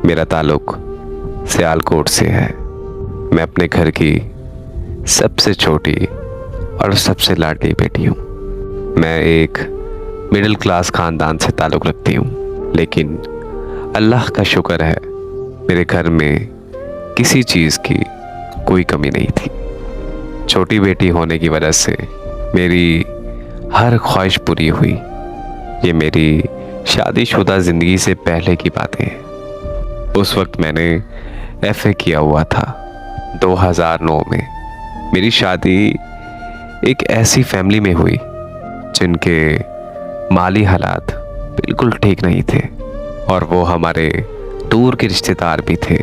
मेरा ताल्लुक सियालकोट से है। मैं अपने घर की सबसे छोटी और सबसे लाडली बेटी हूँ। मैं एक मिडिल क्लास ख़ानदान से ताल्लुक़ रखती हूँ, लेकिन अल्लाह का शुक्र है मेरे घर में किसी चीज़ की कोई कमी नहीं थी। छोटी बेटी होने की वजह से मेरी हर ख्वाहिश पूरी हुई। ये मेरी शादीशुदा ज़िंदगी से पहले की बातें हैं। उस वक्त मैंने एफए किया हुआ था। 2009 में मेरी शादी एक ऐसी फैमिली में हुई जिनके माली हालात बिल्कुल ठीक नहीं थे और वो हमारे दूर के रिश्तेदार भी थे।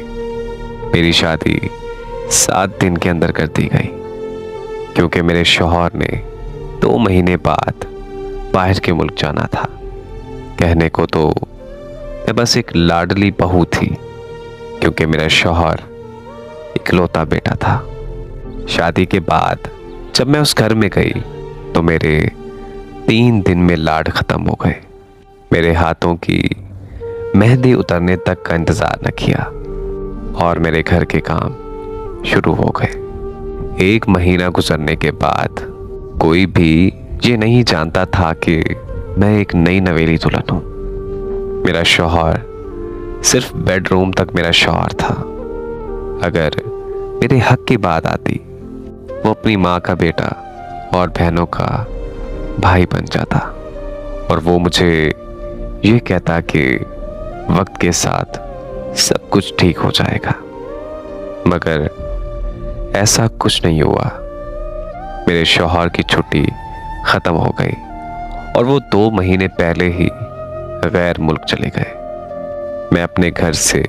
मेरी शादी 7 दिन के अंदर कर दी गई क्योंकि मेरे शौहर ने 2 महीने बाद बाहर के मुल्क जाना था। कहने को तो मैं बस एक लाडली बहू थी क्योंकि मेरा शौहर इकलौता बेटा था। शादी के बाद जब मैं उस घर में गई तो मेरे 3 दिन में लाड ख़त्म हो गए। मेरे हाथों की मेहंदी उतरने तक का इंतज़ार न किया और मेरे घर के काम शुरू हो गए। 1 महीना गुजरने के बाद कोई भी ये नहीं जानता था कि मैं एक नई नवेली दुल्हन हूँ। मेरा शौहर सिर्फ बेडरूम तक मेरा शौहर था। अगर मेरे हक की बात आती, वो अपनी माँ का बेटा और बहनों का भाई बन जाता और वो मुझे ये कहता कि वक्त के साथ सब कुछ ठीक हो जाएगा, मगर ऐसा कुछ नहीं हुआ। मेरे शौहर की छुट्टी ख़त्म हो गई और वो 2 महीने पहले ही गैर मुल्क चले गए। मैं अपने घर से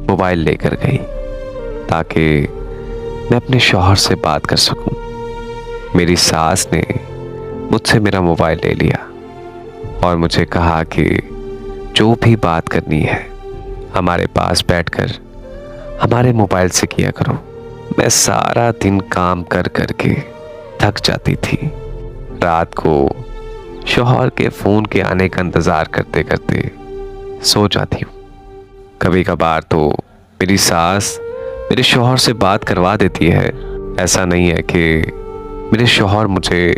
मोबाइल लेकर गई ताकि मैं अपने शौहर से बात कर सकूं। मेरी सास ने मुझसे मेरा मोबाइल ले लिया और मुझे कहा कि जो भी बात करनी है हमारे पास बैठकर हमारे मोबाइल से किया करो। मैं सारा दिन काम कर कर के थक जाती थी। रात को शौहर के फ़ोन के आने का इंतज़ार करते करते सो जाती हूँ। कभी कभार तो मेरी सास मेरे शौहर से बात करवा देती है। ऐसा नहीं है कि मेरे शौहर मुझे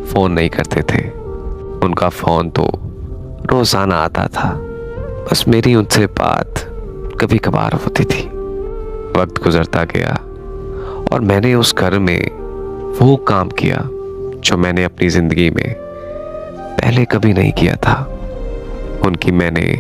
फ़ोन नहीं करते थे, उनका फ़ोन तो रोज़ाना आता था। बस मेरी उनसे बात कभी कभार होती थी। वक्त गुजरता गया और मैंने उस घर में वो काम किया जो मैंने अपनी ज़िंदगी में पहले कभी नहीं किया था। उनकी मैंने